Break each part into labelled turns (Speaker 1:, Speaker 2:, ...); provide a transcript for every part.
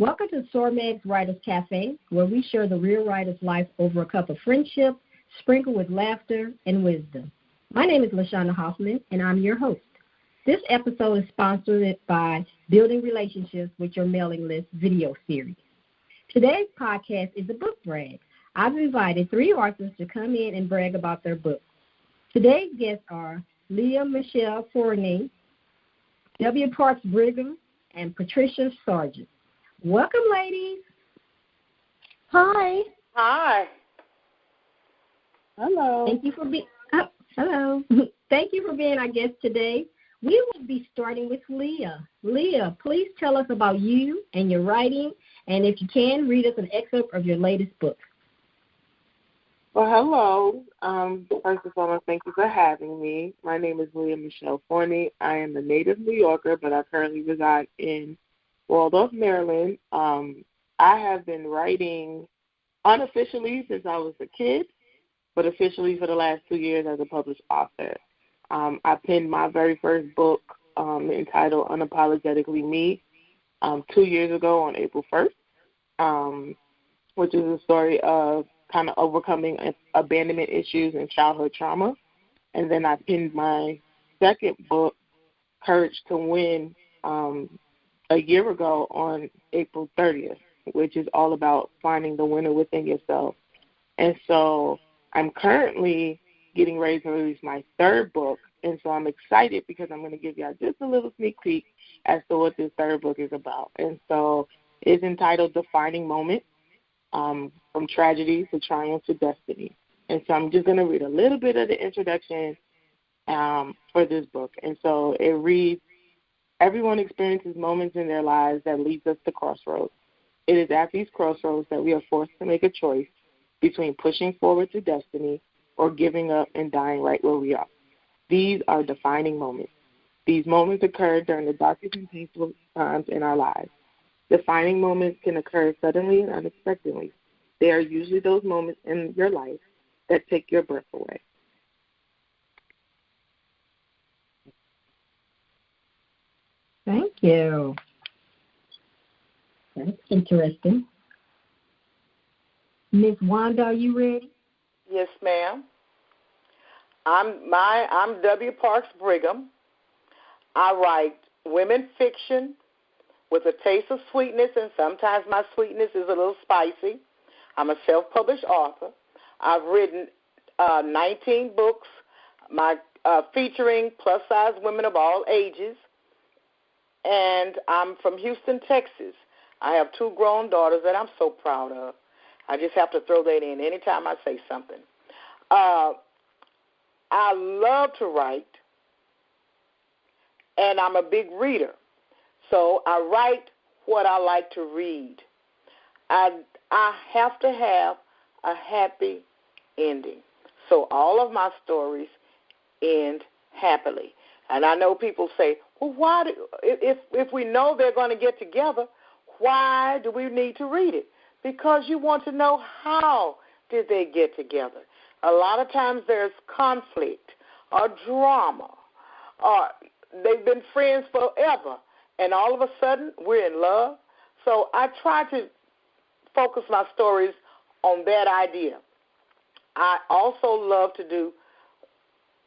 Speaker 1: Welcome to Sormeg's Writers Cafe, where we share the real writer's life over a cup of friendship, sprinkled with laughter and wisdom. My name is LaShaunda Hoffman, and I'm your host. This episode is sponsored by Building Relationships with Your Mailing List video series. Today's podcast is a book brag. I've invited 3 authors to come in and brag about their books. Today's guests are Leah Michelle Forney, W. Parks Brigham, and Patricia Sargeant. Welcome, ladies.
Speaker 2: Hi.
Speaker 3: Hi.
Speaker 2: Hello.
Speaker 1: Thank you for being. Hello. Thank you for being our guest today. We will be starting with Leah. Leah, please tell us about you and your writing, and if you can, read us an excerpt of your latest book.
Speaker 2: Well, hello. First and foremost, thank you for having me. My name is Leah Michelle Forney. I am a native New Yorker, but I currently reside in Waldorf, Maryland. I have been writing unofficially since I was a kid, but officially for the last 2 years as a published author. I penned my very first book entitled Unapologetically Me 2 years ago on April 1st, which is a story of kind of overcoming abandonment issues and childhood trauma. And then I penned my second book, Courage to Win, a year ago on April 30th, which is all about finding the winner within yourself. And so I'm currently getting ready to release my third book, and so I'm excited because I'm going to give y'all just a little sneak peek as to what this third book is about. And so it's entitled Defining Moments, from Tragedy to Triumph to Destiny. And so I'm just going to read a little bit of the introduction for this book. And so it reads, everyone experiences moments in their lives that leads us to crossroads. It is at these crossroads that we are forced to make a choice between pushing forward to destiny or giving up and dying right where we are. These are defining moments. These moments occur during the darkest and painful times in our lives. Defining moments can occur suddenly and unexpectedly. They are usually those moments in your life that take your breath away.
Speaker 1: Thank you. That's interesting. Miss Wanda, are you ready?
Speaker 3: Yes, ma'am. I'm W. Parks Brigham. I write women fiction with a taste of sweetness, and sometimes my sweetness is a little spicy. I'm a self-published author. I've written 19 books, featuring plus-size women of all ages, and I'm from Houston, Texas. I have 2 grown daughters that I'm so proud of. I just have to throw that in anytime I say something. I love to write, and I'm a big reader. So I write what I like to read. I have to have a happy ending. So all of my stories end happily. And I know people say, well, if we know they're going to get together, why do we need to read it? Because you want to know how did they get together. A lot of times there's conflict or drama, or they've been friends forever, and all of a sudden we're in love. So I try to focus my stories on that idea. I also love to do,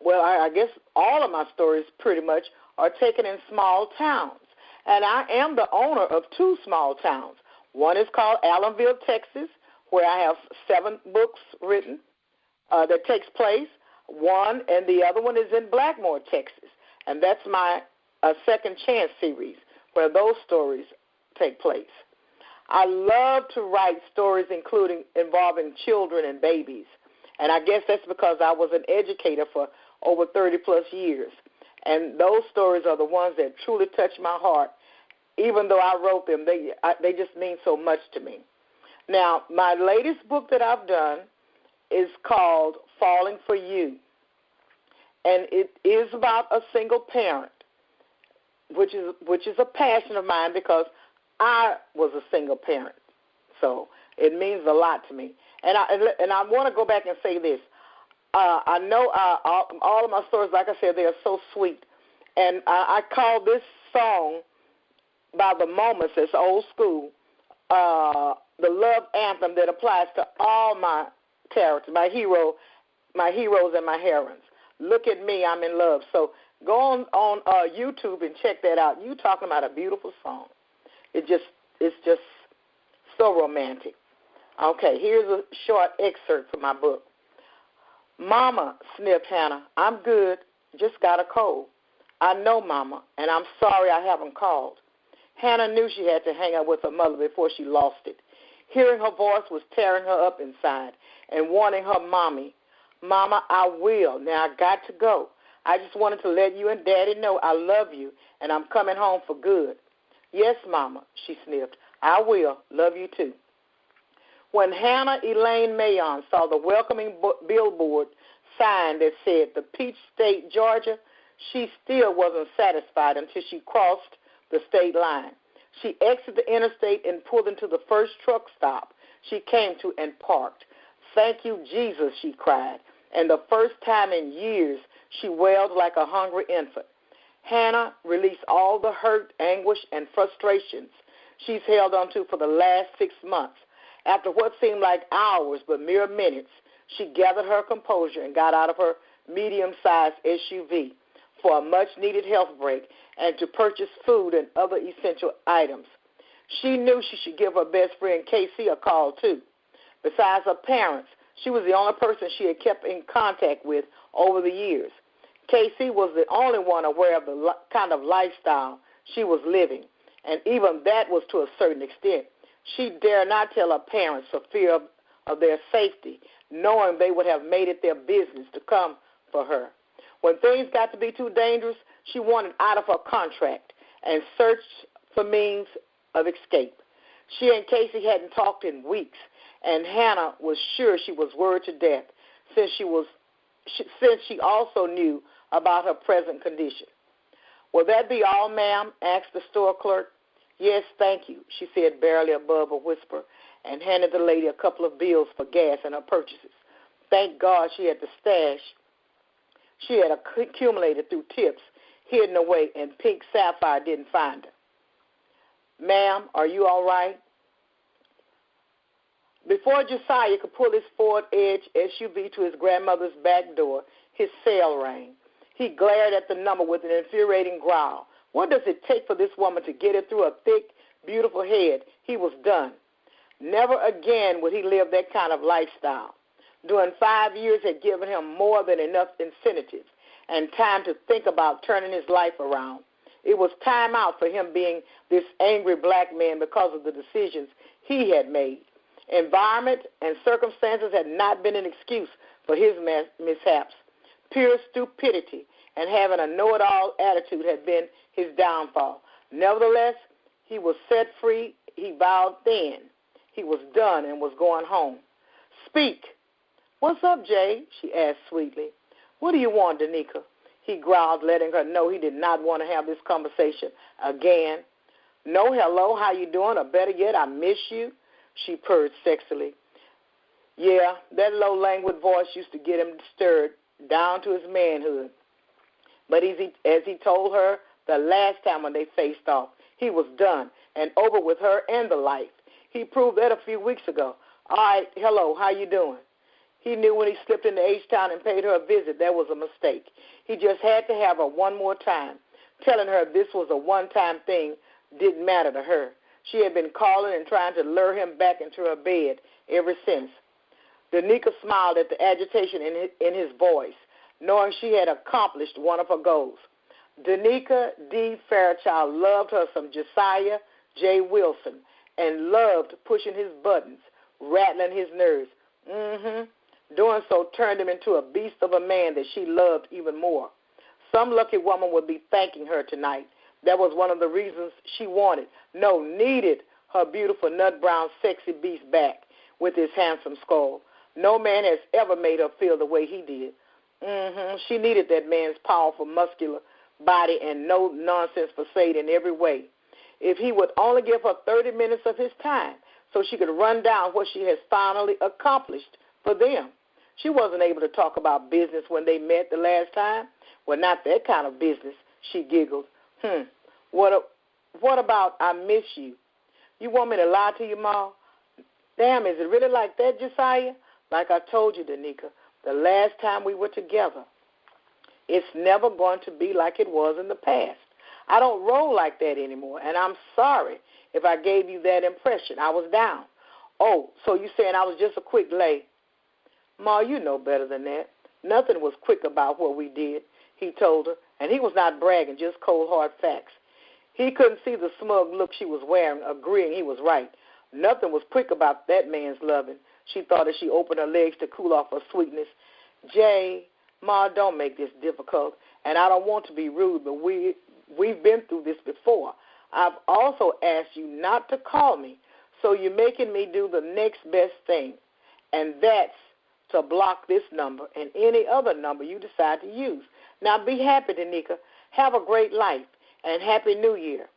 Speaker 3: I guess all of my stories pretty much are taken in small towns. And I am the owner of 2 small towns. One is called Allenville, Texas, where I have 7 books written that takes place. One and the other one is in Blackmore, Texas. And that's my Second Chance series, where those stories take place. I love to write stories involving children and babies. And I guess that's because I was an educator for over 30-plus years. And those stories are the ones that truly touch my heart. Even though I wrote them, they just mean so much to me. Now, my latest book that I've done is called Falling for You. And it is about a single parent, which is a passion of mine because I was a single parent. So it means a lot to me. And I want to go back and say this. I know all of my stories, like I said, they are so sweet. And I call this song by the Moments, it's old school, the love anthem that applies to all my characters, my heroes and my heroines. Look at me, I'm in love. So go on YouTube and check that out. You talking about a beautiful song. It's just so romantic. Okay, here's a short excerpt from my book. Mama, sniffed Hannah, I'm good, just got a cold. I know, Mama, and I'm sorry I haven't called. Hannah knew she had to hang up with her mother before she lost it. Hearing her voice was tearing her up inside and wanting her mommy. Mama, I will. Now I got to go. I just wanted to let you and Daddy know I love you and I'm coming home for good. Yes, Mama, she sniffed. I will. Love you too. When Hannah Elaine Mayon saw the welcoming billboard sign that said the Peach State, Georgia, she still wasn't satisfied until she crossed the state line. She exited the interstate and pulled into the first truck stop she came to and parked. Thank you, Jesus, she cried. And the first time in years, she wailed like a hungry infant. Hannah released all the hurt, anguish, and frustrations she's held on to for the last 6 months. After what seemed like hours but mere minutes, she gathered her composure and got out of her medium-sized SUV for a much-needed health break and to purchase food and other essential items. She knew she should give her best friend Casey a call, too. Besides her parents, she was the only person she had kept in contact with over the years. Casey was the only one aware of the kind of lifestyle she was living, and even that was to a certain extent. She dared not tell her parents for fear of their safety, knowing they would have made it their business to come for her. When things got to be too dangerous, she wanted out of her contract and searched for means of escape. She and Casey hadn't talked in weeks, and Hannah was sure she was worried to death since she also knew about her present condition. Will that be all, ma'am? Asked the store clerk. Yes, thank you, she said barely above a whisper, and handed the lady a couple of bills for gas and her purchases. Thank God she had the stash she had accumulated through tips hidden away, and Pink Sapphire didn't find her. Ma'am, are you all right? Before Josiah could pull his Ford Edge SUV to his grandmother's back door, his cell rang. He glared at the number with an infuriating growl. What does it take for this woman to get it through a thick, beautiful head? He was done. Never again would he live that kind of lifestyle. During 5 years had given him more than enough incentive and time to think about turning his life around. It was time out for him being this angry black man because of the decisions he had made. Environment and circumstances had not been an excuse for his mishaps. Pure stupidity and having a know-it-all attitude had been his downfall. Nevertheless, he was set free. He vowed then. He was done and was going home. Speak. What's up, Jay? She asked sweetly. What do you want, Danica? He growled, letting her know he did not want to have this conversation again. No hello, how you doing? Or better yet, I miss you, she purred sexily. Yeah, that low languid voice used to get him stirred down to his manhood. But as he told her the last time when they faced off, he was done and over with her and the life. He proved that a few weeks ago. All right, hello, how you doing? He knew when he slipped into H-Town and paid her a visit, that was a mistake. He just had to have her one more time, telling her this was a one-time thing didn't matter to her. She had been calling and trying to lure him back into her bed ever since. Danica smiled at the agitation in his voice, knowing she had accomplished one of her goals. Danica D. Fairchild loved her some Josiah J. Wilson and loved pushing his buttons, rattling his nerves. Doing so turned him into a beast of a man that she loved even more. Some lucky woman would be thanking her tonight. That was one of the reasons she needed her beautiful nut-brown sexy beast back with his handsome skull. No man has ever made her feel the way he did. She needed that man's powerful, muscular body and no-nonsense facade in every way. If he would only give her 30 minutes of his time so she could run down what she has finally accomplished for them. She wasn't able to talk about business when they met the last time. Well, not that kind of business, she giggled. What about I miss you? You want me to lie to you, Ma? Damn, is it really like that, Josiah? Like I told you, Danica, the last time we were together, it's never going to be like it was in the past. I don't roll like that anymore, and I'm sorry if I gave you that impression. I was down. Oh, so you saying I was just a quick lay? Ma, you know better than that. Nothing was quick about what we did, he told her, and he was not bragging, just cold, hard facts. He couldn't see the smug look she was wearing, agreeing he was right. Nothing was quick about that man's loving, she thought as she opened her legs to cool off her sweetness. Jay, Ma, don't make this difficult, and I don't want to be rude, but we've been through this before. I've also asked you not to call me, so you're making me do the next best thing, and that's to block this number and any other number you decide to use. Now be happy, Danica. Have a great life, and Happy New Year.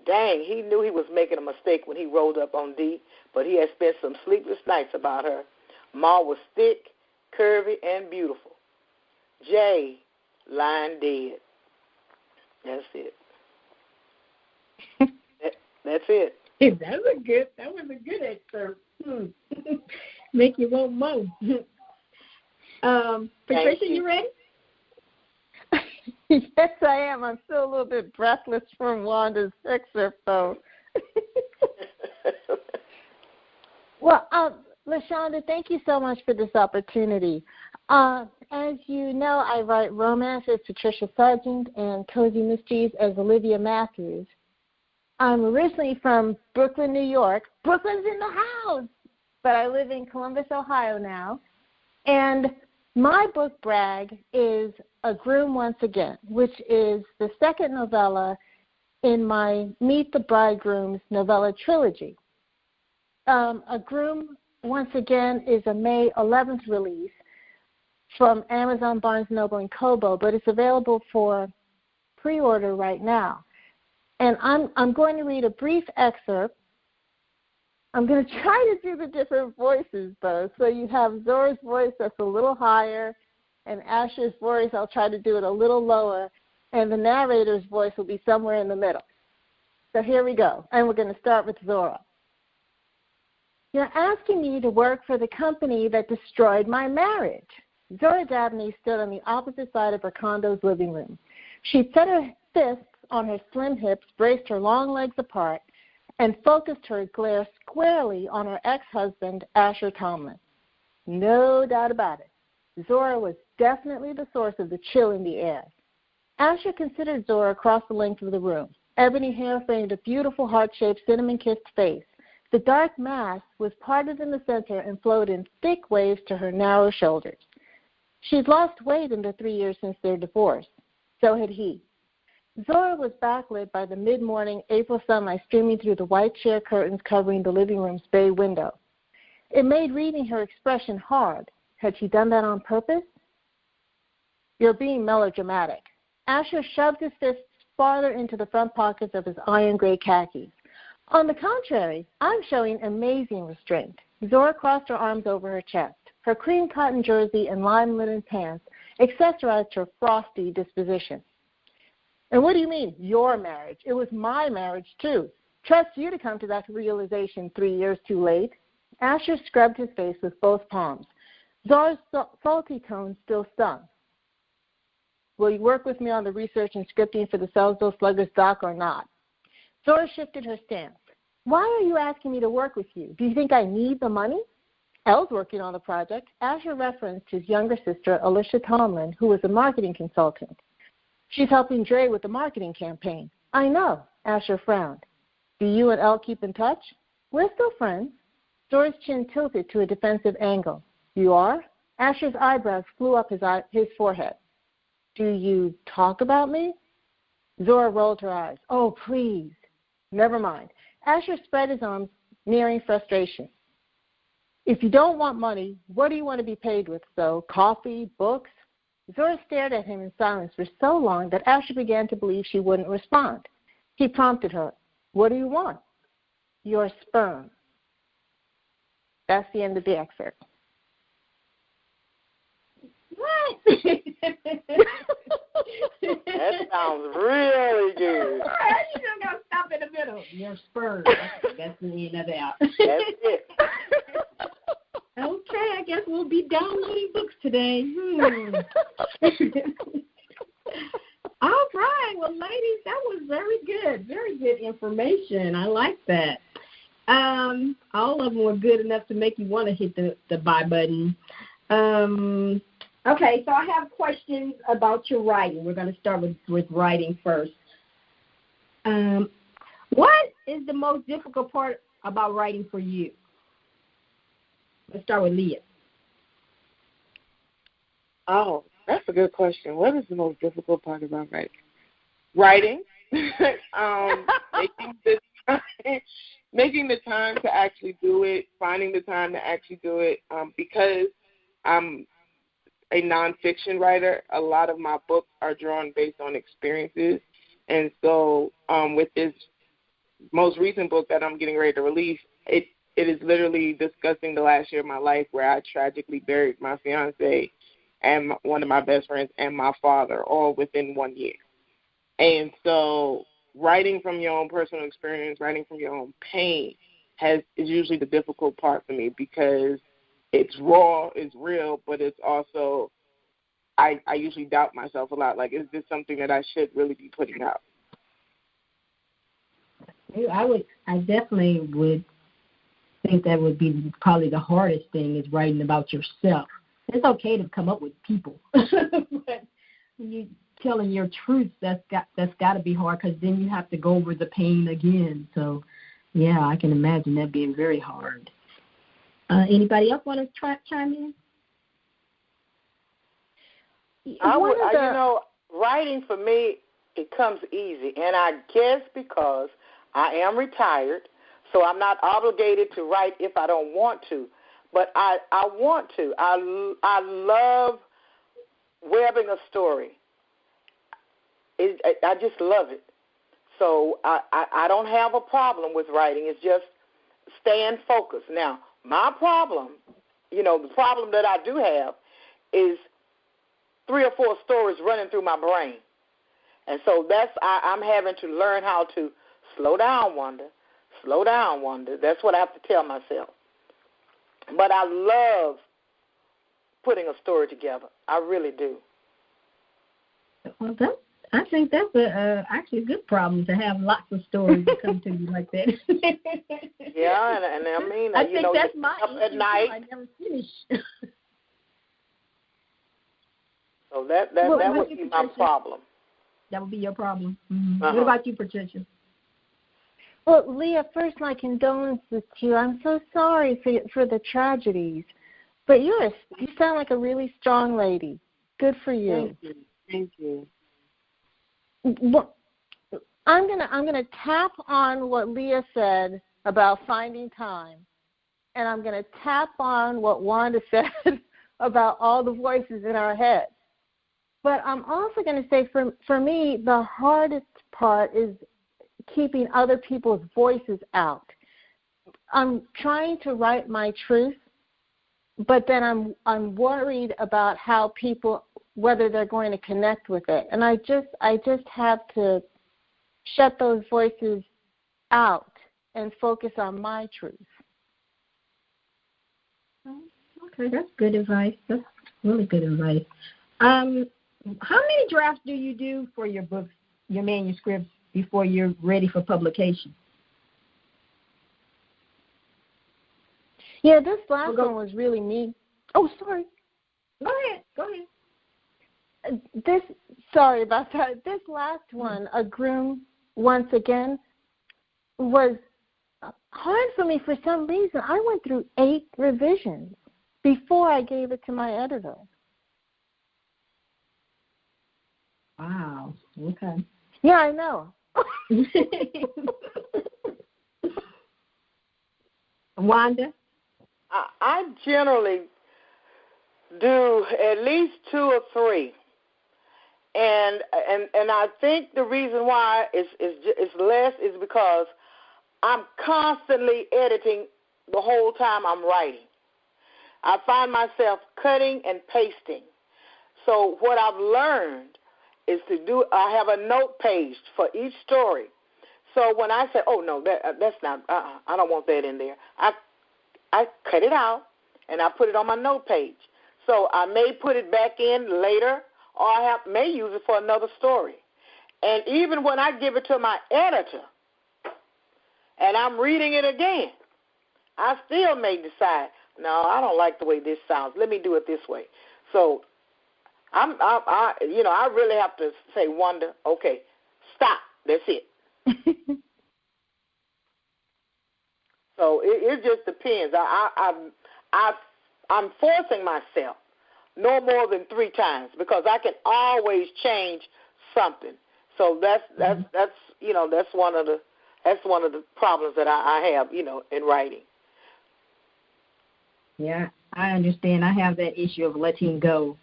Speaker 3: Dang, he knew he was making a mistake when he rolled up on Dee, but he had spent some sleepless nights about her. Ma was thick, curvy, and beautiful. Jay, lying dead. That's it. That's it.
Speaker 1: That was a good excerpt. Make you want more. Patricia, you ready?
Speaker 4: Yes, I am. I'm still a little bit breathless from Wanda's excerpt, though. Well, LaShaunda, thank you so much for this opportunity. As you know, I write romance as Patricia Sargeant and cozy mysteries as Olivia Matthews. I'm originally from Brooklyn, New York. Brooklyn's in the house! But I live in Columbus, Ohio now. And my book, Brag, is A Groom Once Again, which is the second novella in my Meet the Bridegrooms novella trilogy. A Groom Once Again is a May 11th release from Amazon, Barnes & Noble, and Kobo, but it's available for pre-order right now. And I'm going to read a brief excerpt. I'm going to try to do the different voices, though. So you have Zora's voice that's a little higher, and Asher's voice, I'll try to do it a little lower, and the narrator's voice will be somewhere in the middle. So here we go, and we're going to start with Zora. You're asking me to work for the company that destroyed my marriage. Zora Dabney stood on the opposite side of her condo's living room. She set her fists on her slim hips, braced her long legs apart, and focused her glare squarely on her ex-husband, Asher Tomlin. No doubt about it. Zora was definitely the source of the chill in the air. Asher considered Zora across the length of the room. Ebony hair framed a beautiful heart-shaped, cinnamon-kissed face. The dark mass was parted in the center and flowed in thick waves to her narrow shoulders. She'd lost weight in the 3 years since their divorce. So had he. Zora was backlit by the mid-morning April sunlight streaming through the white chair curtains covering the living room's bay window. It made reading her expression hard. Had she done that on purpose? You're being melodramatic. Asher shoved his fists farther into the front pockets of his iron gray khakis. On the contrary, I'm showing amazing restraint. Zora crossed her arms over her chest. Her cream cotton jersey and lime linen pants accessorized her frosty disposition. And what do you mean, your marriage? It was my marriage, too. Trust you to come to that realization 3 years too late. Asher scrubbed his face with both palms. Zora's salty tone still stung. Will you work with me on the research and scripting for the Selzo Sluggers doc or not? Zora shifted her stance. Why are you asking me to work with you? Do you think I need the money? Elle's working on the project. Asher referenced his younger sister, Alicia Tomlin, who was a marketing consultant. She's helping Dre with the marketing campaign. I know, Asher frowned. Do you and Elle keep in touch? We're still friends. Zora's chin tilted to a defensive angle. You are? Asher's eyebrows flew up his forehead. Do you talk about me? Zora rolled her eyes. Oh, please. Never mind. Asher spread his arms, nearing frustration. If you don't want money, what do you want to be paid with? So, coffee, books? Zora stared at him in silence for so long that Asher began to believe she wouldn't respond. He prompted her. What do you want? Your sperm. That's the end of the excerpt.
Speaker 1: What?
Speaker 3: That sounds really good.
Speaker 1: You just got to stop in the middle. your spurs. That's the end of that.
Speaker 3: That's it.
Speaker 1: Okay, I guess we'll be downloading books today. All right. Well, ladies, that was very good. Very good information. I like that. All of them were good enough to make you want to hit the buy button. Okay, so I have questions about your writing. We're going to start with writing first. What is the most difficult part about writing for you? Let's start with Leah.
Speaker 2: Oh, that's a good question. What is the most difficult part about writing? Writing. Making the time to actually do it, finding the time to actually do it. Because I'm a nonfiction writer, a lot of my books are drawn based on experiences. And so with this most recent book that I'm getting ready to release, it is literally discussing the last year of my life where I tragically buried my fiance and one of my best friends and my father all within 1 year. And so writing from your own personal experience, writing from your own pain is usually the difficult part for me because it's raw, it's real, but it's also I usually doubt myself a lot. Like, is this something that I should really be putting out?
Speaker 1: I definitely would think that would be probably the hardest thing is writing about yourself. It's okay to come up with people, but you telling your truth, that's got to be hard because then you have to go over the pain again. So, yeah, I can imagine that being very hard. Anybody else want to chime in?
Speaker 3: Writing for me, it comes easy, and I guess because I am retired, so I'm not obligated to write if I don't want to, but I want to. I love webbing a story. I just love it. So I don't have a problem with writing. It's just staying focused. Now, my problem, the problem that I do have is 3 or 4 stories running through my brain. And so I'm having to learn how to slow down, Wanda. Slow down, Wanda. That's what I have to tell myself. But I love putting a story together. I really do.
Speaker 1: Well, I think that's actually a good problem to have lots of stories that come to you like that.
Speaker 3: Yeah, and I mean,
Speaker 1: I think that's my
Speaker 3: up at night.
Speaker 1: I never finish.
Speaker 3: So that would be my problem.
Speaker 1: That would be your problem. Mm-hmm.
Speaker 3: Uh-huh.
Speaker 1: What about you, Patricia?
Speaker 4: Well, Leah, first, my condolences to you. I'm so sorry for the tragedies. But you sound like a really strong lady. Good for you.
Speaker 2: Thank you.
Speaker 4: Well, I'm gonna tap on what Leah said about finding time, and I'm gonna tap on what Wanda said about all the voices in our head. But I'm also going to say for me, the hardest part is keeping other people's voices out. I'm trying to write my truth, but then I'm worried about how people, whether they're going to connect with it. And I just have to shut those voices out and focus on my truth.
Speaker 1: Okay, that's good advice. That's really good advice. How many drafts do you do for your books, your manuscripts, before you're ready for publication?
Speaker 4: Yeah, this last one was really me. Oh, sorry.
Speaker 1: Go ahead.
Speaker 4: Sorry about that. This last one, A Groom Once Again, was hard for me for some reason. I went through 8 revisions before I gave it to my editor.
Speaker 1: Wow. Okay.
Speaker 4: Yeah, I know.
Speaker 1: Wanda?
Speaker 3: I generally do at least 2 or 3. And I think the reason why it's less is because I'm constantly editing the whole time I'm writing. I find myself cutting and pasting. So what I've learned is I have a note page for each story. So when I say, oh, no, that's not, I don't want that in there, I cut it out, and I put it on my note page. So I may put it back in later, or I may use it for another story. And even when I give it to my editor and I'm reading it again, I still may decide, no, I don't like the way this sounds. Let me do it this way. So I really have to say, Wanda, okay, stop. That's it. So it just depends. I'm forcing myself no more than 3 times because I can always change something. So that's one of the problems that I have, in writing.
Speaker 1: Yeah, I understand. I have that issue of letting go.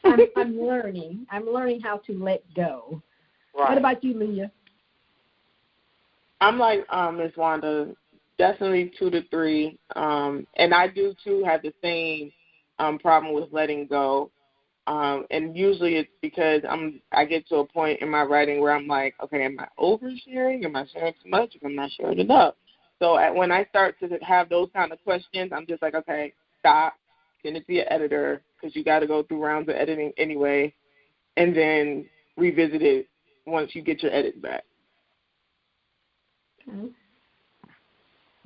Speaker 1: I'm learning. I'm learning how to let go.
Speaker 3: Right.
Speaker 1: What about you, Leah?
Speaker 2: I'm like Ms. Wanda, definitely 2 to 3. And I do, too, have the same problem with letting go. And usually it's because I get to a point in my writing where I'm like, okay, am I oversharing? Am I sharing too much? Am I not sharing enough? So when I start to have those kind of questions, I'm just like, okay, stop, send it to your editor because you got to go through rounds of editing anyway, and then revisit it once you get your edit back.
Speaker 1: Okay.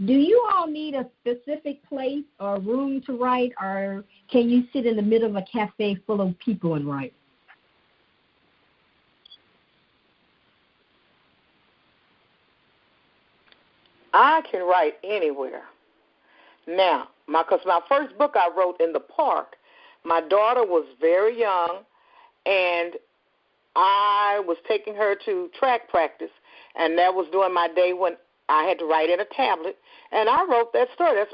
Speaker 1: Do you all need a specific place or room to write, or can you sit in the middle of a cafe full of people and write?
Speaker 3: I can write anywhere. Now, because my first book I wrote in the park, my daughter was very young, and I was taking her to track practice, and that was during my day when I had to write in a tablet, and I wrote that story. That's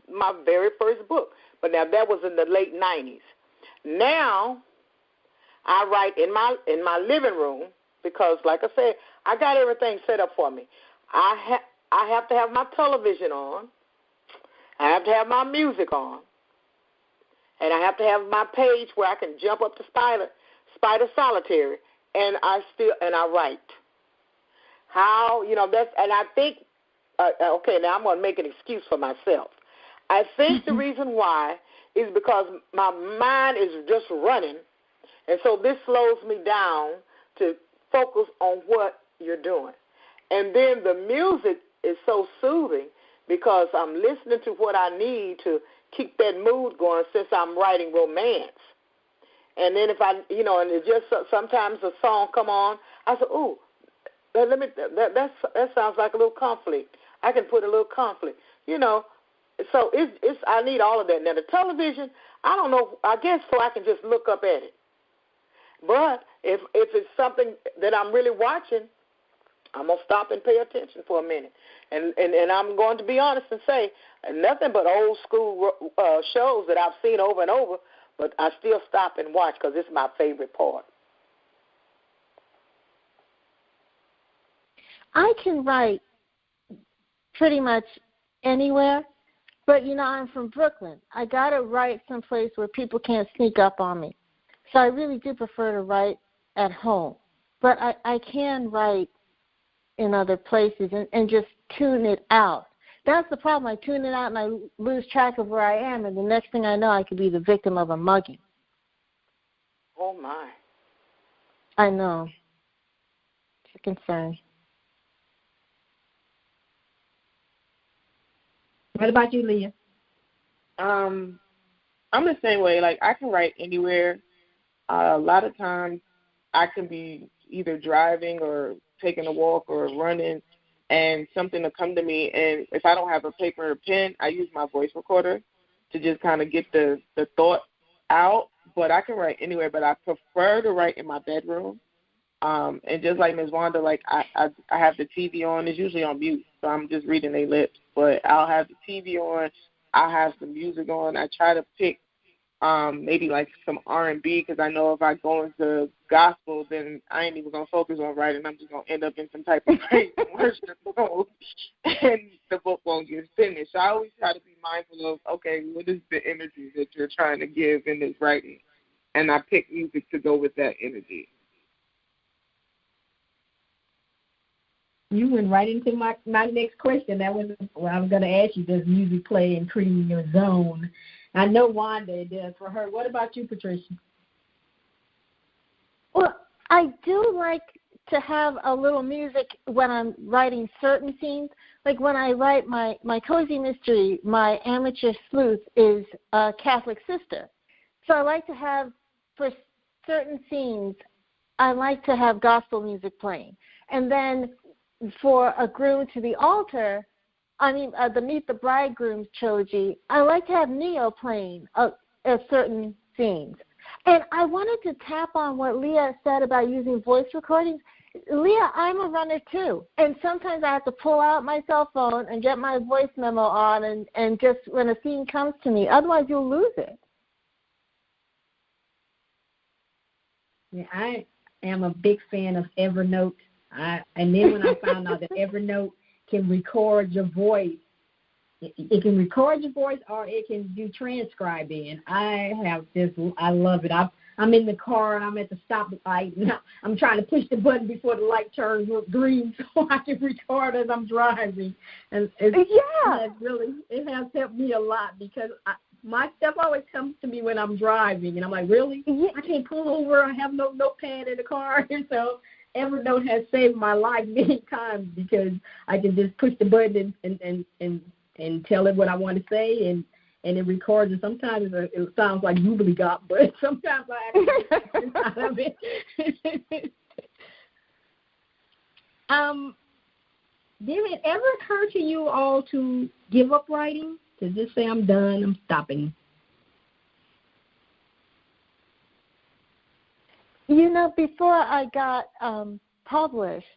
Speaker 3: my very first book. But now that was in the late 90s. Now I write in my living room because, like I said, I got everything set up for me. I have to have my television on. I have to have my music on. And I have to have my page where I can jump up to Spider Solitary, and I write. How, and I think, okay, now I'm going to make an excuse for myself. I think the reason why is because my mind is just running, and so this slows me down to focus on what you're doing. And then the music is so soothing because I'm listening to what I need to keep that mood going since I'm writing romance. And then if I, and it just sometimes a song come on, I say, ooh, that sounds like a little conflict. I can put a little conflict, So it's I need all of that. Now the television, I don't know. I guess so I can just look up at it. But if it's something that I'm really watching, I'm gonna stop and pay attention for a minute. And I'm going to be honest and say nothing but old school shows that I've seen over and over. But I still stop and watch because it's my favorite part.
Speaker 4: I can write pretty much anywhere, but, I'm from Brooklyn. I got to write someplace where people can't sneak up on me. So I really do prefer to write at home. But I can write in other places and just tune it out. That's the problem. I tune it out and I lose track of where I am, and the next thing I know, I could be the victim of a mugging.
Speaker 3: Oh, my.
Speaker 4: I know. It's a concern.
Speaker 1: What about you, Leah?
Speaker 2: I'm the same way. Like, I can write anywhere. A lot of times I can be either driving or taking a walk or running, and something will come to me, and if I don't have a paper or pen, I use my voice recorder to just kind of get the thought out. But I can write anywhere, but I prefer to write in my bedroom. And just like Ms. Wanda, like I have the TV on. It's usually on mute, so I'm just reading their lips. But I'll have the TV on. I have some music on. I try to pick maybe like some R&B because I know if I go into gospel, then I ain't even going to focus on writing. I'm just going to end up in some type of praise and worship mode, and the book won't get finished. So I always try to be mindful of, okay, what is the energy that you're trying to give in this writing? And I pick music to go with that energy.
Speaker 1: You went right into my next question. That was what I was going to ask you. Does music play in creating your zone? I know Wanda does for her. What about you, Patricia?
Speaker 4: Well, I do like to have a little music when I'm writing certain scenes. Like when I write my cozy mystery, my amateur sleuth is a Catholic sister. So I like to have, for certain scenes, I like to have gospel music playing. And then for A Groom to the Altar, the Meet the Bridegrooms trilogy, I like to have Neo playing at certain scenes. And I wanted to tap on what Leah said about using voice recordings. Leah, I'm a runner too. And sometimes I have to pull out my cell phone and get my voice memo on and just when a scene comes to me. Otherwise, you'll lose it.
Speaker 1: Yeah, I am a big fan of Evernote. And then when I found out that Evernote can record your voice, it can record your voice or it can do transcribing. I love it. I'm in the car and I'm at the stoplight and I'm trying to push the button before the light turns green so I can record as I'm driving. And it has helped me a lot because my stuff always comes to me when I'm driving and I'm like, really? I can't pull over. I have no notepad in the car. So Evernote has saved my life many times because I can just push the button and tell it what I want to say, and it records. And sometimes it sounds like gobbledygook, but sometimes I actually get out of it. Did it ever occur to you all to give up writing? To just say, I'm done, I'm stopping?
Speaker 4: Before I got published,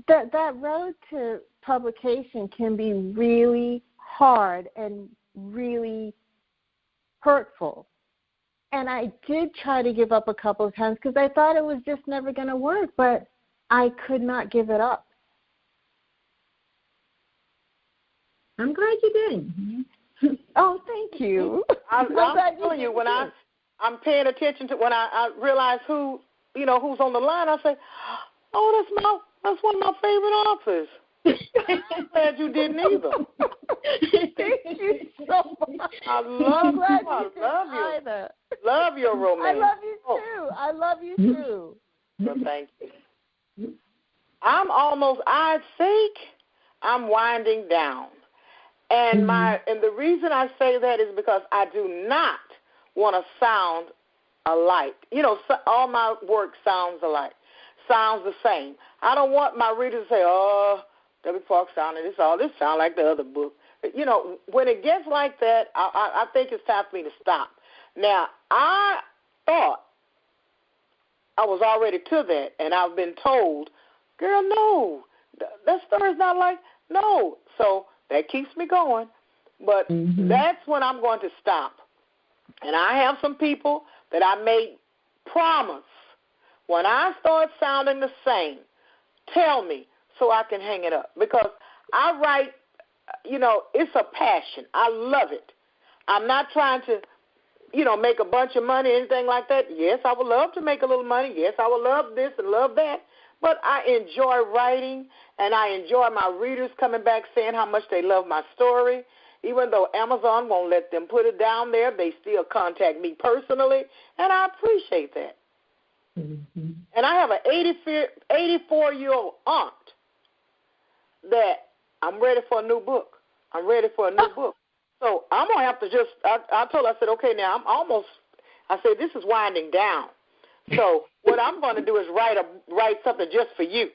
Speaker 4: that road to publication can be really hard and really hurtful. And I did try to give up a couple of times because I thought it was just never going to work, but I could not give it up.
Speaker 1: I'm glad you did.
Speaker 4: Oh, thank you.
Speaker 3: I'm telling you, when I'm paying attention to when I realize who's on the line, I say, oh, that's one of my favorite authors. I'm glad you didn't either.
Speaker 4: Thank you so much.
Speaker 3: I love you. Love your romance.
Speaker 4: I love you too. I love you too.
Speaker 3: Well, thank you. I think I'm winding down. And and the reason I say that is because I do not want to sound alike. All my work sounds alike, sounds the same. I don't want my readers to say, oh, W. Park sounded this sound like the other book. When it gets like that, I think it's time for me to stop. Now, I thought I was already to that, and I've been told, girl, no, that story's not like, no. So that keeps me going. But that's when I'm going to stop. And I have some people that I made promise, when I start sounding the same, tell me so I can hang it up. Because I write, it's a passion. I love it. I'm not trying to, make a bunch of money or anything like that. Yes, I would love to make a little money. Yes, I would love this and love that. But I enjoy writing, and I enjoy my readers coming back saying how much they love my story. Even though Amazon won't let them put it down there, they still contact me personally, and I appreciate that. Mm-hmm. And I have an 84-year-old aunt that I'm ready for a new book. So I'm going to have to I told her, I said, okay, now I said, this is winding down. So what I'm going to do is write something just for you,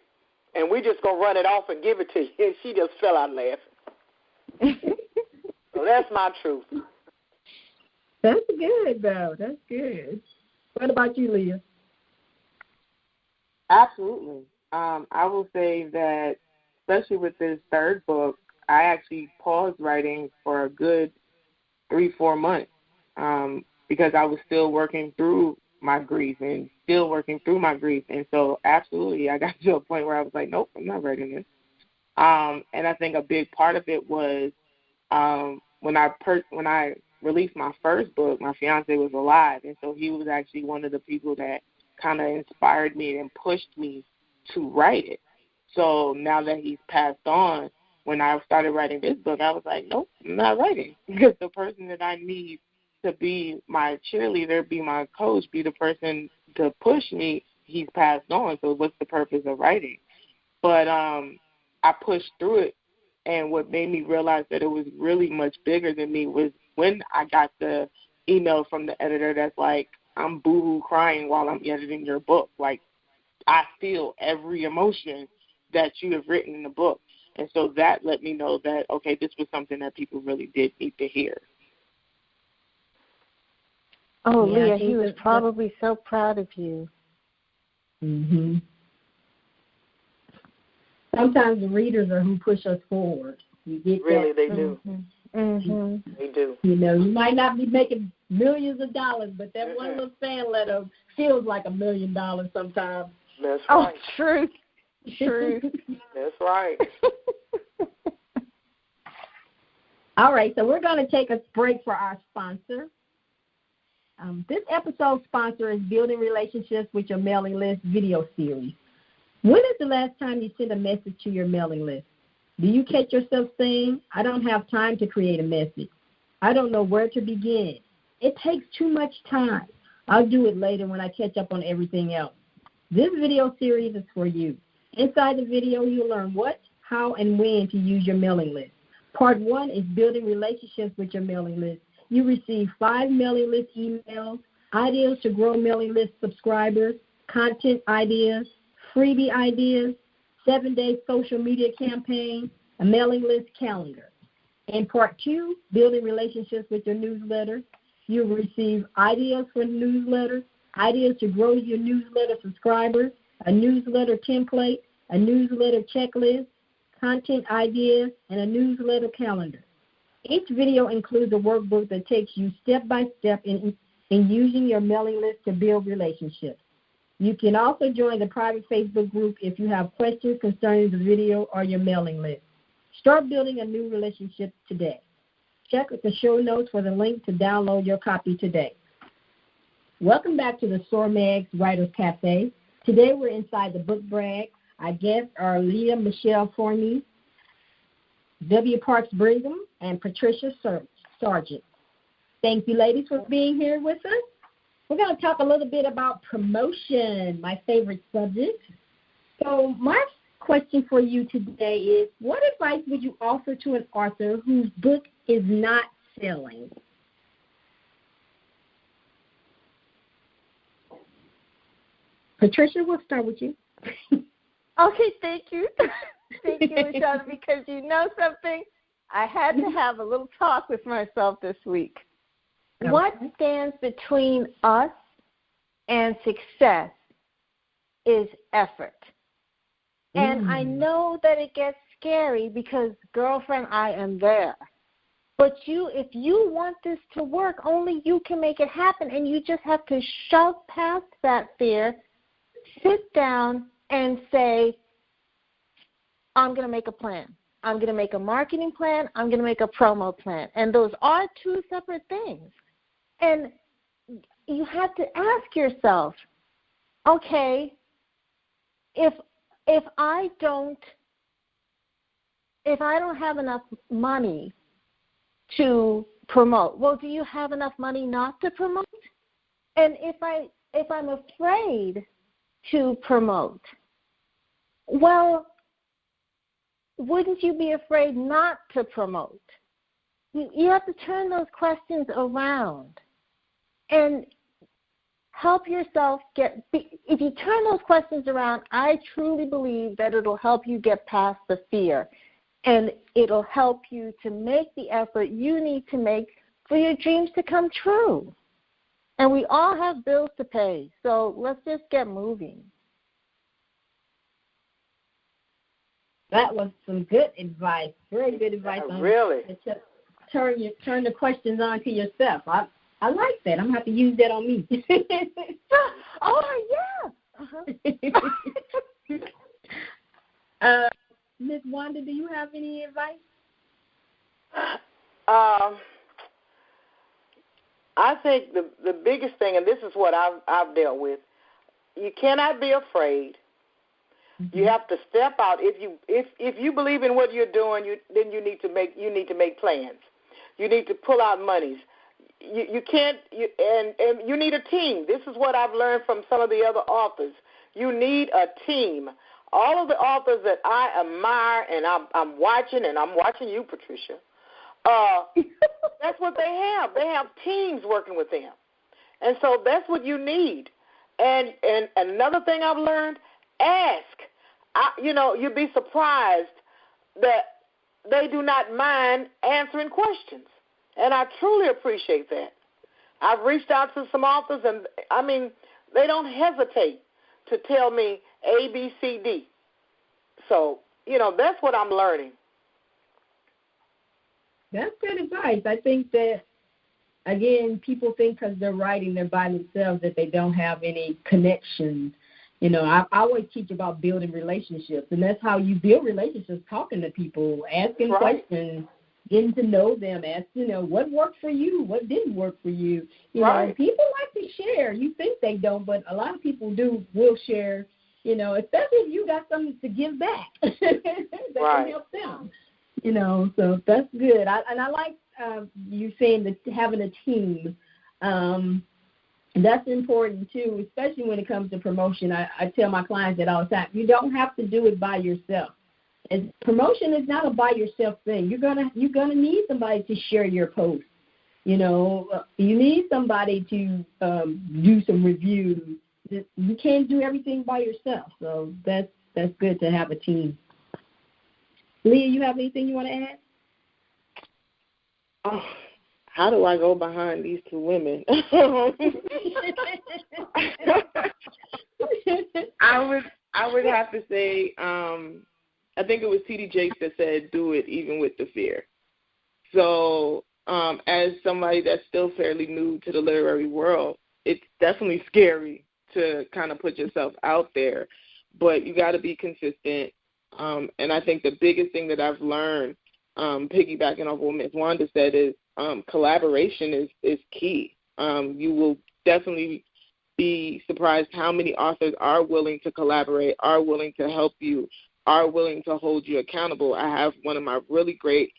Speaker 3: and we just going to run it off and give it to you. And she just fell out laughing. So that's my truth.
Speaker 1: That's good, though. That's good. What about you, Leah?
Speaker 2: Absolutely. I will say that, especially with this third book, I actually paused writing for a good 3-4 months because I was still working through my grief. And so, absolutely, I got to a point where I was like, nope, I'm not writing this. And I think a big part of it was when I released my first book, my fiance was alive, and so he was actually one of the people that kind of inspired me and pushed me to write it. So now that he's passed on, when I started writing this book, I was like, nope, I'm not writing. Because the person that I need to be my cheerleader, be my coach, be the person to push me, he's passed on. So what's the purpose of writing? But I pushed through it. And what made me realize that it was really much bigger than me was when I got the email from the editor that's like, I'm boo-hoo crying while I'm editing your book. Like, I feel every emotion that you have written in the book. And so that let me know that, okay, this was something that people really did need to hear.
Speaker 4: Oh, yeah, Leah, he was probably so proud of you.
Speaker 1: Mm-hmm. Sometimes the readers are who push us forward. You get
Speaker 3: really,
Speaker 1: that?
Speaker 3: they do.
Speaker 4: Mm-hmm.
Speaker 3: They do.
Speaker 1: You know, you might not be making millions of dollars, but that one little fan letter feels like $1 million sometimes.
Speaker 3: That's right.
Speaker 4: Oh, true. True.
Speaker 3: That's right.
Speaker 1: All right, so we're going to take a break for our sponsor. This episode's sponsor is Building Relationships with Your Mailing List video series. When is the last time you sent a message to your mailing list? Do you catch yourself saying, I don't have time to create a message. I don't know where to begin. It takes too much time. I'll do it later when I catch up on everything else. This video series is for you. Inside the video, you'll learn what, how, and when to use your mailing list. Part 1 is building relationships with your mailing list. You receive 5 mailing list emails, ideas to grow mailing list subscribers, content ideas, freebie ideas, 7-day social media campaign, a mailing list calendar. In Part 2, building relationships with your newsletter, you'll receive ideas for newsletters, ideas to grow your newsletter subscribers, a newsletter template, a newsletter checklist, content ideas, and a newsletter calendar. Each video includes a workbook that takes you step by step in using your mailing list to build relationships. You can also join the private Facebook group if you have questions concerning the video or your mailing list. Start building a new relationship today. Check the show notes for the link to download your copy today. Welcome back to the SOAR-MAG's Writers Cafe. Today we're inside the book brag. Our guests are Leah Michelle Forney, W. Parks Brigham, and Patricia Sargeant. Thank you, ladies, for being here with us. We're going to talk a little bit about promotion, my favorite subject. So my question for you today is, what advice would you offer to an author whose book is not selling? Patricia, we'll start with you.
Speaker 4: Okay, thank you. Thank you, LaShaunda, because you know something? I had to have a little talk with myself this week. Okay. What stands between us and success is effort. And I know that it gets scary because, girlfriend, I am there. But if you want this to work, only you can make it happen, and you just have to shove past that fear, sit down, and say, I'm going to make a plan. I'm going to make a marketing plan. I'm going to make a promo plan. And those are two separate things. And you have to ask yourself, okay, if I don't have enough money to promote, well, do you have enough money not to promote? And if I'm afraid to promote, well, wouldn't you be afraid not to promote? You have to turn those questions around and help yourself if you turn those questions around, I truly believe that it'll help you get past the fear, and it'll help you to make the effort you need to make for your dreams to come true. And we all have bills to pay, so let's just get moving.
Speaker 1: That was some good advice, very good advice.
Speaker 3: Really?
Speaker 1: Turn the questions on to yourself. I like that. I'm going to have to use that on me.
Speaker 4: Oh, yeah. Uh-huh.
Speaker 1: Ms. Wanda, do you have any advice?
Speaker 3: I think the biggest thing, and this is what I've dealt with, you cannot be afraid Mm-hmm. You have to step out. If you believe in what you're doing, then you need to make plans. You need to pull out monies. You can't, and you need a team. This is what I've learned from some of the other authors. You need a team. All of the authors that I admire, and I'm watching you, Patricia. That's what they have. They have teams working with them, and so that's what you need. And another thing I've learned: ask. You'd be surprised that they do not mind answering questions. And I truly appreciate that. I've reached out to some authors, and, they don't hesitate to tell me A, B, C, D. So, that's what I'm learning.
Speaker 1: That's good advice. I think that, again, people think because they're writing, they're by themselves, that they don't have any connections. I always teach about building relationships, and that's how you build relationships, talking to people, asking questions, getting to know them, what worked for you, what didn't work for you. People like to share. You think they don't, but a lot of people will share, especially if you got something to give back that can help them. So that's good. I like you saying that having a team. That's important, too, especially when it comes to promotion. I tell my clients that all the time. You don't have to do it by yourself. And promotion is not a by-yourself thing. You're gonna need somebody to share your post. You need somebody to do some reviews. You can't do everything by yourself. So that's good to have a team. Leah, you have anything you want to add?
Speaker 2: Oh, how do I go behind these two women? I would have to say, I think it was T.D. Jakes that said, "Do it even with the fear." So, as somebody that's still fairly new to the literary world, it's definitely scary to kind of put yourself out there, but you got to be consistent. And I think the biggest thing that I've learned, piggybacking off what Ms. Wanda said, is collaboration is key. You will definitely be surprised how many authors are willing to collaborate, are willing to help you, are willing to hold you accountable. I have one of my really great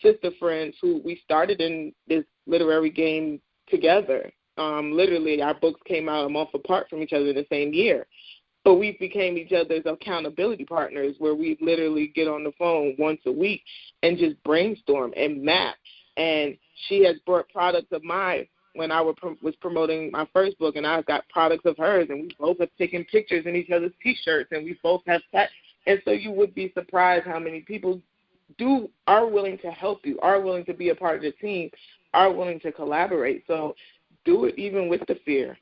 Speaker 2: sister friends who we started in this literary game together. Literally, our books came out a month apart from each other the same year. But we became each other's accountability partners, where we literally get on the phone once a week and just brainstorm and map. And she has brought products of mine when I was promoting my first book, and I've got products of hers, and we both have taken pictures in each other's T-shirts, and we both have that. And so you would be surprised how many people are willing to help you, are willing to be a part of the team, are willing to collaborate. So do it even with the fear.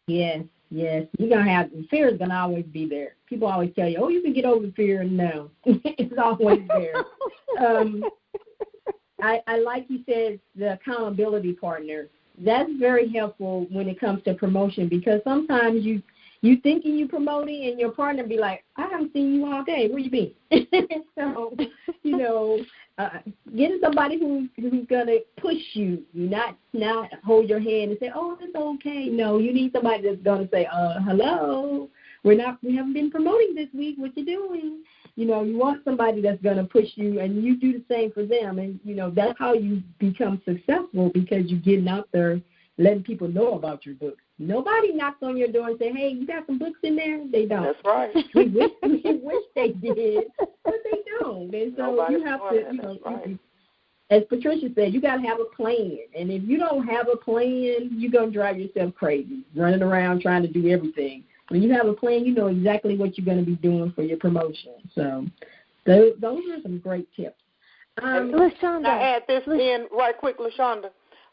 Speaker 1: Yes. You're going to have, fear is going to always be there. People always tell you, you can get over fear. No, it's always there. I like you said, the accountability partner. That's very helpful when it comes to promotion, because sometimes you thinking you promoting and your partner be like, I haven't seen you all day. Where you been? So, getting somebody who's going to push you, not hold your hand and say, oh, it's okay. No, you need somebody that's going to say, hello, we haven't been promoting this week. What you doing? You want somebody that's going to push you, and you do the same for them. And, that's how you become successful, because you're getting out there, letting people know about your books. Nobody knocks on your door and say, hey, you got some books in there? They don't.
Speaker 3: That's right.
Speaker 1: we wish they did, but they don't. And so
Speaker 3: Nobody's
Speaker 1: you have to,
Speaker 3: right.
Speaker 1: As Patricia said, you got to have a plan. And if you don't have a plan, you're going to drive yourself crazy, running around trying to do everything. When you have a plan, you know exactly what you're going to be doing for your promotion. So those are some great tips.
Speaker 4: LaShaunda.
Speaker 3: I add this in right quick, LaShaunda.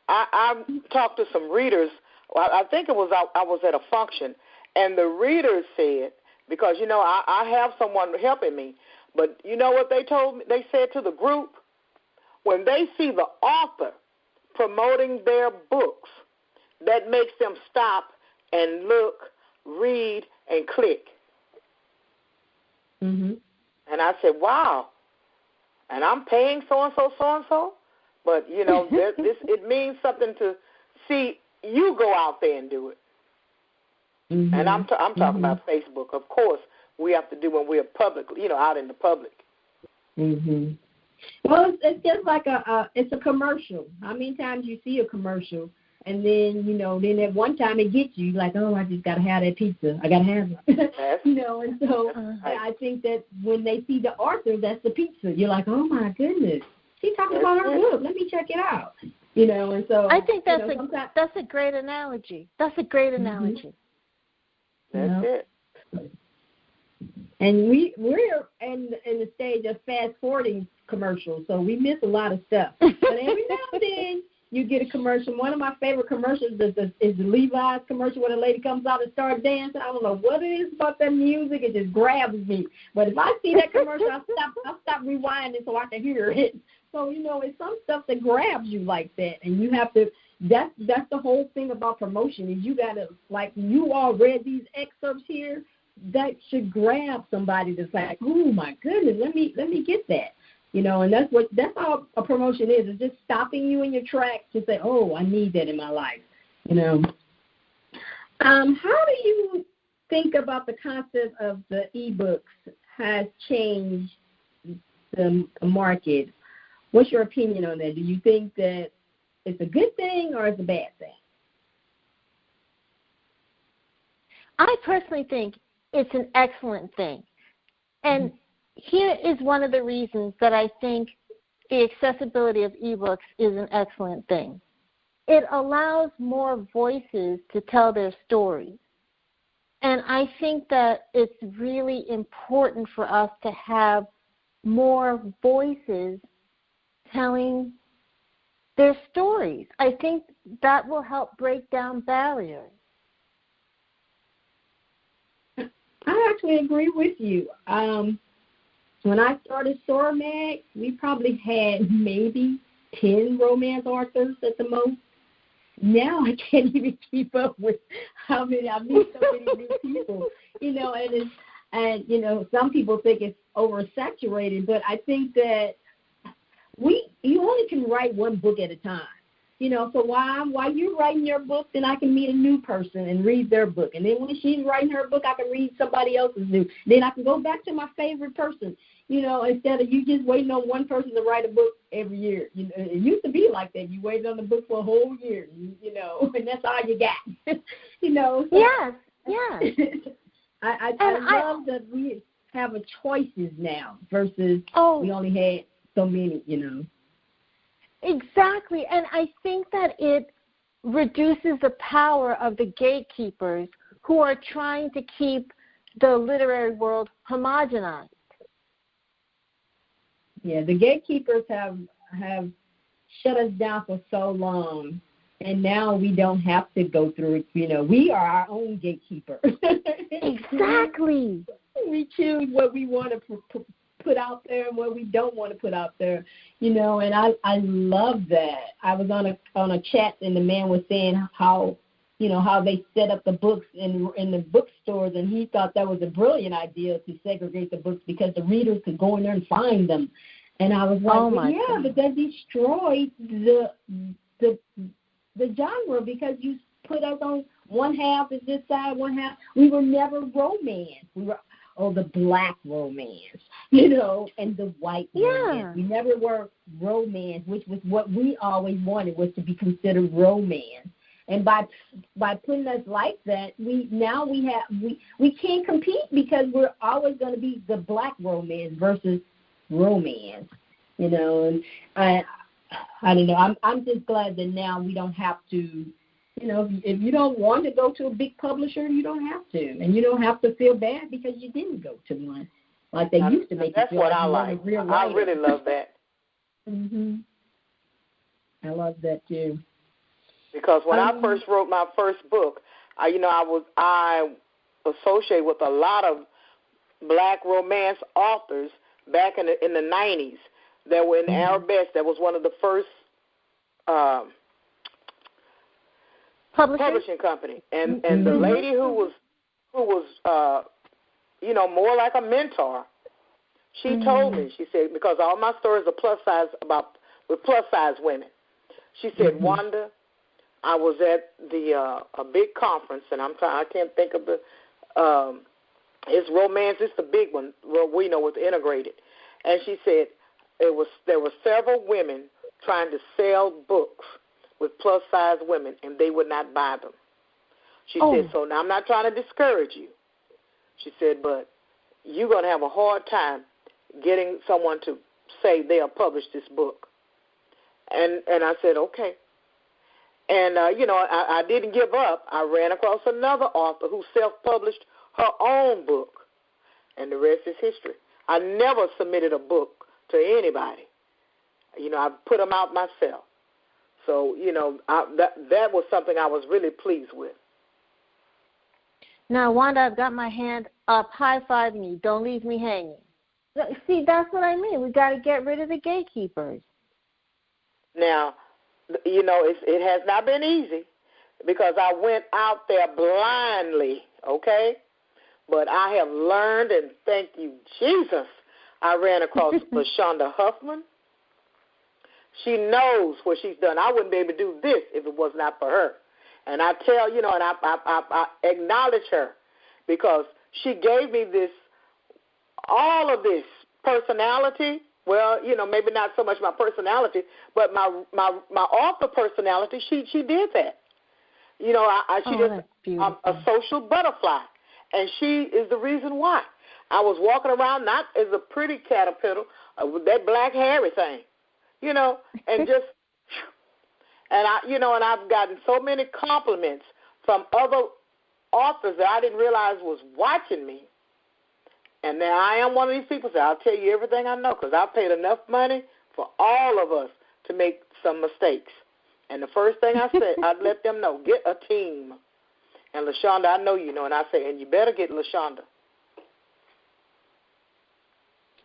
Speaker 3: I talked to some readers. I think I was at a function, and the readers said, because, I have someone helping me, but you know what they told me? They said to the group, when they see the author promoting their books, that makes them stop and look, read, and click.
Speaker 1: Mm-hmm.
Speaker 3: And I said, wow. And I'm paying so-and-so, but, it means something to see you go out there and do it.
Speaker 1: Yeah, and, I like you said, you got to have a plan. And if you don't have a plan, you're going to drive yourself crazy, running around trying to do everything. When you have a plan, you know exactly what you're going to be doing for your promotion. So those are some great tips.
Speaker 3: You go out there and do it.
Speaker 1: Mm-hmm.
Speaker 3: And I'm talking about Facebook. Of course, we have to do when we're public, out in the public.
Speaker 1: Mhm. Well, it's just like it's a commercial. How many times you see a commercial, and then then at one time it gets you like, oh, I just gotta have that pizza. I gotta have it.
Speaker 3: Yes.
Speaker 1: And so I think that when they see the author, that's the pizza. You're like, oh my goodness, she's talking about her book. Let me check it out. And so
Speaker 4: I think that's a great analogy. That's a great analogy.
Speaker 3: That's it.
Speaker 1: And we're in the stage of fast forwarding commercials, so we miss a lot of stuff. But every now and then you get a commercial. One of my favorite commercials is the Levi's commercial where the lady comes out and starts dancing. I don't know what it is about that music. It just grabs me. But if I see that commercial, I stop rewinding so I can hear it. So, it's some stuff that grabs you like that. And you have to that's the whole thing about promotion is you got to, like you all read these excerpts here, that should grab somebody that's like, oh, my goodness, let me get that. And that's how a promotion is. It's just stopping you in your tracks to say, oh, I need that in my life. How do you think about the concept of the e-books has changed the market? What's your opinion on that? Do you think that it's a good thing or it's a bad thing?
Speaker 4: I personally think it's an excellent thing. And here is one of the reasons that I think the accessibility of ebooks is an excellent thing. It allows more voices to tell their stories. And I think that it's really important for us to have more voices telling their stories. I think that will help break down barriers.
Speaker 1: I actually agree with you. When I started Sora Mag, we probably had maybe 10 romance authors at the most. Now I can't even keep up with how many. I meet so many new people, and some people think it's oversaturated, but I think that you only can write one book at a time. So while you're writing your book, then I can meet a new person and read their book. And then when she's writing her book, I can read somebody else's new. Then I can go back to my favorite person, instead of you just waiting on one person to write a book every year. It used to be like that. You waited on the book for a whole year, and that's all you got. So
Speaker 4: yes.
Speaker 1: I love that we have a choices now versus we only had so many,
Speaker 4: Exactly, and I think that it reduces the power of the gatekeepers who are trying to keep the literary world homogenized.
Speaker 1: Yeah, the gatekeepers have shut us down for so long, and now we don't have to go through it. We are our own gatekeeper.
Speaker 4: Exactly.
Speaker 1: We choose what we want to put out there and what we don't want to put out there, and I love that. I was on a chat and the man was saying how they set up the books in the bookstores, and he thought that was a brilliant idea to segregate the books because the readers could go in there and find them. And I was like, but that destroyed the genre because you put us on one half is this side, one half. We were never romance. We were the black romance, and the white romance. We never were romance, which was what we always wanted, was to be considered romance. And by putting us like that, we can't compete because we're always going to be the black romance versus romance, And I don't know. I'm just glad that now we don't have to. If you don't want to go to a big publisher, you don't have to. And you don't have to feel bad because you didn't go to one like they used to make you feel.
Speaker 3: That's what I like. I really love that.
Speaker 1: I love that, too.
Speaker 3: Because when I first wrote my first book, I associated with a lot of black romance authors back in the 90s that were in Arabesque. That was one of the first publishing company, and the lady who was more like a mentor, she told me, she said, because all my stories are with plus size women, she said, Wanda, I was at the a big conference, and I can't think of the it's romance. It's the big one. Well, we know it's integrated. And she said there were several women trying to sell books with plus size women, and they would not buy them. She said, so now I'm not trying to discourage you. She said, but you're going to have a hard time getting someone to say they'll publish this book. And I said, okay. And, I didn't give up. I ran across another author who self-published her own book, and the rest is history. I never submitted a book to anybody. I put them out myself. So, that was something I was really pleased with.
Speaker 4: Now, Wanda, I've got my hand up, high-fiving you. Don't leave me hanging. See, that's what I mean. We got to get rid of the gatekeepers.
Speaker 3: Now, it has not been easy because I went out there blindly, okay? But I have learned, and thank you, Jesus, I ran across LaShaunda Huffman. She knows what she's done. I wouldn't be able to do this if it was not for her. And I tell, and I acknowledge her because she gave me all of this personality. Well, maybe not so much my personality, but my author personality. She did that. I'm a social butterfly, and she is the reason why. I was walking around not as a pretty caterpillar with that black hairy thing, and just. And and I've gotten so many compliments from other authors that I didn't realize was watching me. And now I am one of these people that I'll tell you everything I know because I've paid enough money for all of us to make some mistakes. And the first thing I said, I'd let them know, get a team. And LaShaunda, I know you know, and I say, and you better get LaShaunda.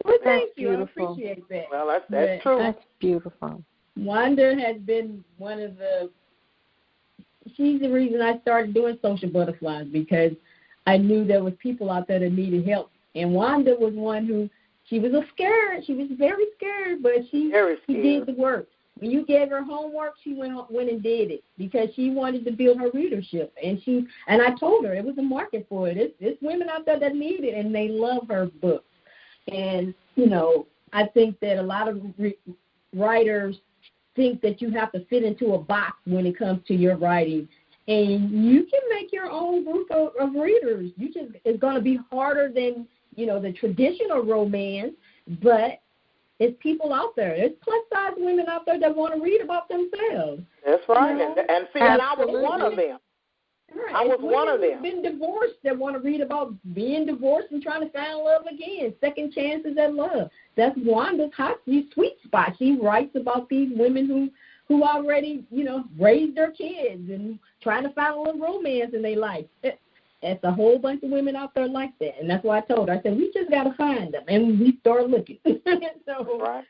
Speaker 1: Well, thank you. Beautiful. I appreciate that.
Speaker 3: Well, that's true.
Speaker 4: That's beautiful.
Speaker 1: Wanda has been she's the reason I started doing Social Butterflies because I knew there was people out there that needed help. And Wanda was one who, she was scared. She was very scared, but she did the work. When you gave her homework, she went and did it because she wanted to build her readership. And I told her it was a market for it. There's women out there that need it, and they love her books. And, I think that a lot of writers think that you have to fit into a box when it comes to your writing. And you can make your own group of readers. It's going to be harder than, the traditional romance, but it's people out there. There's plus-size women out there that want to read about themselves.
Speaker 3: That's right. And see, and I was one of them. Right. I was one of them.
Speaker 1: Been divorced that want to read about being divorced and trying to find love again, second chances at love. That's Wanda's sweet spot. She writes about these women who already, raised their kids and trying to find a little romance in their life. It's a whole bunch of women out there like that, and that's why I told her. I said we just got to find them, and we start looking. So, right.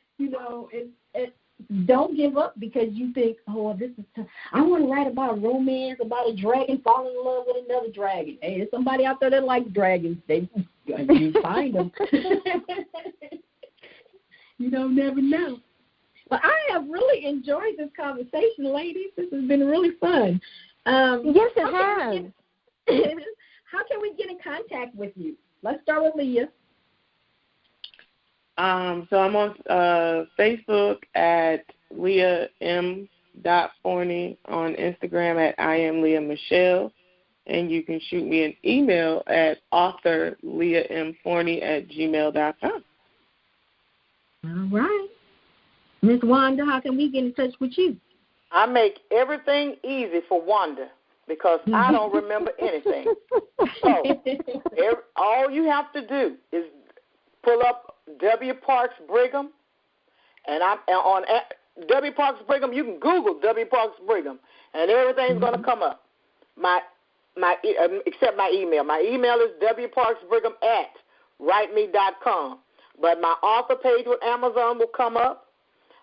Speaker 1: Don't give up because you think, this is tough. I want to write about a romance, about a dragon falling in love with another dragon. Hey, there's somebody out there that likes dragons. You find them. You don't never know. But I have really enjoyed this conversation, ladies. This has been really fun.
Speaker 4: Yes, it has.
Speaker 1: How can we get in contact with you? Let's start with Leah.
Speaker 2: So I'm on Facebook at Leah M. Forney, on Instagram at I am Leah Michelle, and you can shoot me an email at authorleahmforney@gmail.com.
Speaker 1: All right. Miss Wanda, how can we get in touch with you?
Speaker 3: I make everything easy for Wanda because I don't remember anything. So all you have to do is pull up W. Parks Brigham, and I'm on W. Parks Brigham. You can Google W. Parks Brigham, and everything's going to come up. Except my email. My email is wparksbrigham@writeme.com. But my author page with Amazon will come up.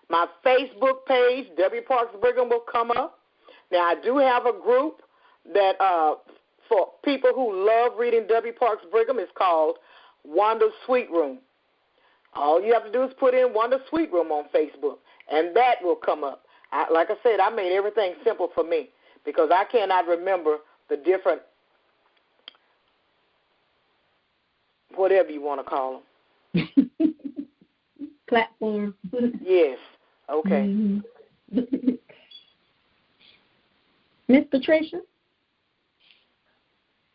Speaker 3: My Facebook page, W. Parks Brigham, will come up. Now, I do have a group that for people who love reading W. Parks Brigham. It's called Wanda's Sweet Room. All you have to do is put in Wanda's Sweet Room on Facebook, and that will come up. Like I said, I made everything simple for me because I cannot remember the different, whatever you want to call them.
Speaker 1: Platform.
Speaker 3: Yes. Okay.
Speaker 1: Mm-hmm. Miss Patricia?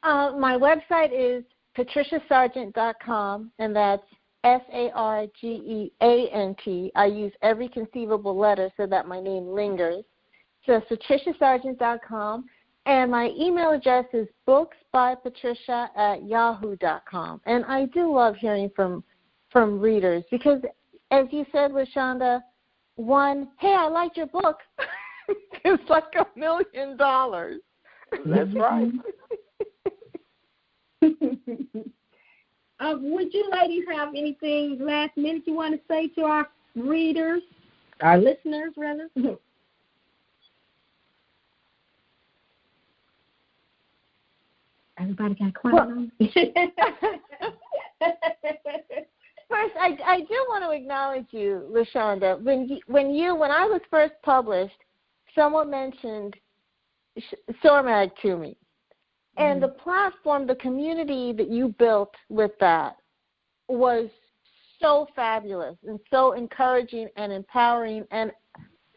Speaker 4: My website is patriciasargeant.com, and that's Sargeant. I use every conceivable letter so that my name lingers. So it's patriciasargeant.com, and my email address is booksbypatricia@yahoo.com. And I do love hearing from readers because, as you said, LaShaunda, one, hey, I liked your book. It's like $1 million.
Speaker 3: That's right.
Speaker 1: Would you ladies have anything last minute you want to say to our readers, our listeners, rather? Everybody got quiet on.
Speaker 4: First, I do want to acknowledge you, LaShaunda. When I was first published, someone mentioned SORMAG to me. And the platform, the community that you built with that was so fabulous and so encouraging and empowering. And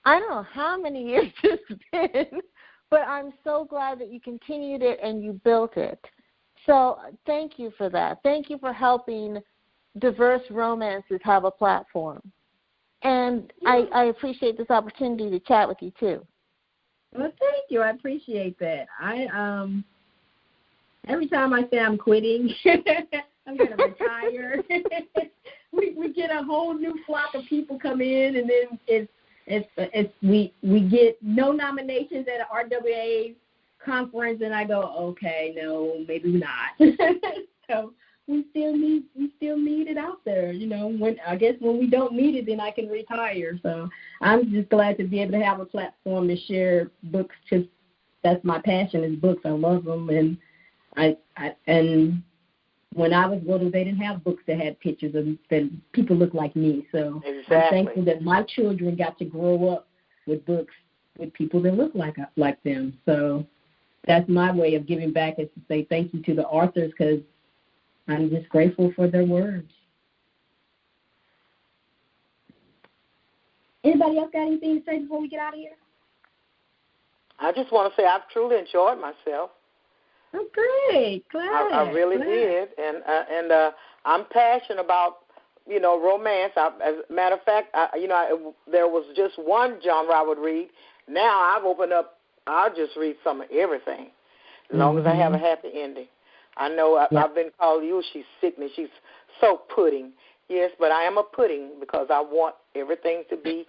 Speaker 4: I don't know how many years it's been, but I'm so glad that you continued it and you built it. So thank you for that. Thank you for helping diverse romances have a platform. And I appreciate this opportunity to chat with you, too.
Speaker 1: Well, thank you. I appreciate that. Every time I say I'm quitting, I'm going to retire. we get a whole new flock of people come in, and then we get no nominations at an RWA conference, and I go, okay, no, maybe not. So we still need it out there. You know, when we don't need it, then I can retire. So I'm just glad to be able to have a platform to share books, because that's my passion is books. I love them, and and when I was little, they didn't have books that had pictures of that people look like me. So
Speaker 3: exactly.
Speaker 1: I'm thankful that my children got to grow up with books with people that look like them. So that's my way of giving back, is to say thank you to the authors, because I'm just grateful for their words. Anybody else got anything to say before we get out of here?
Speaker 3: I just want to say I've truly enjoyed myself.
Speaker 1: Oh, great. Glad.
Speaker 3: I really did. And I'm passionate about, romance. As a matter of fact, there was just one genre I would read. Now I've opened up, I'll just read some of everything, as long as I have a happy ending. I know I've been called she's sickness. She's so pudding. Yes, but I am a pudding because I want everything to be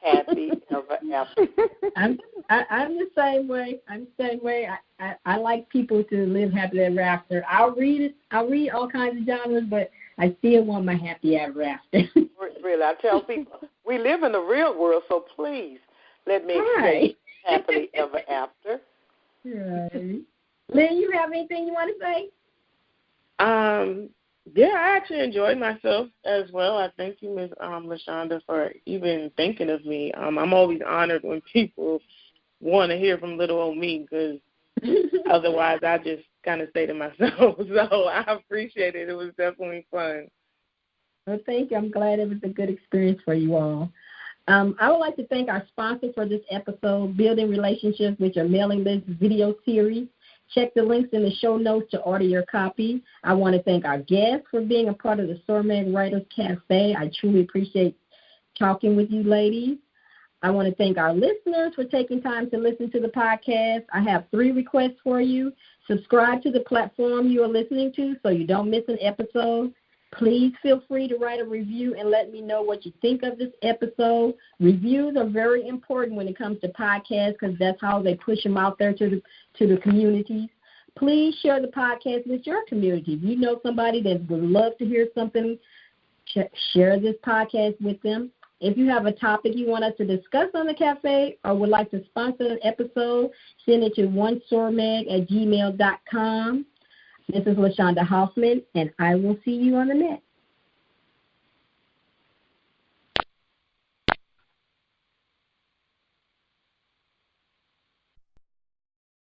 Speaker 3: happy ever after.
Speaker 1: I'm the same way. I like people to live happily ever after. I'll read all kinds of genres, but I still want my happy ever after.
Speaker 3: Really, I tell people we live in the real world, so please let me say happily ever after.
Speaker 1: Right. Lynn, you have anything you want to say?
Speaker 2: Yeah, I actually enjoyed myself as well. I thank you, Ms. LaShaunda, for even thinking of me. I'm always honored when people want to hear from little old me, because otherwise I just kind of stay to myself. So I appreciate it. It was definitely fun.
Speaker 1: Well, thank you. I'm glad it was a good experience for you all. I would like to thank our sponsor for this episode, Building Relationships with Your Mailing List video series. Check the links in the show notes to order your copy. I want to thank our guests for being a part of the SORMAG Writers Cafe. I truly appreciate talking with you ladies. I want to thank our listeners for taking time to listen to the podcast. I have 3 requests for you. Subscribe to the platform you are listening to so you don't miss an episode. Please feel free to write a review and let me know what you think of this episode. Reviews are very important when it comes to podcasts, because that's how they push them out there to the communities. Please share the podcast with your community. If you know somebody that would love to hear something, share this podcast with them. If you have a topic you want us to discuss on the cafe or would like to sponsor an episode, send it to onesormag@gmail.com. This is LaShaunda Hoffman, and I will see you on the next.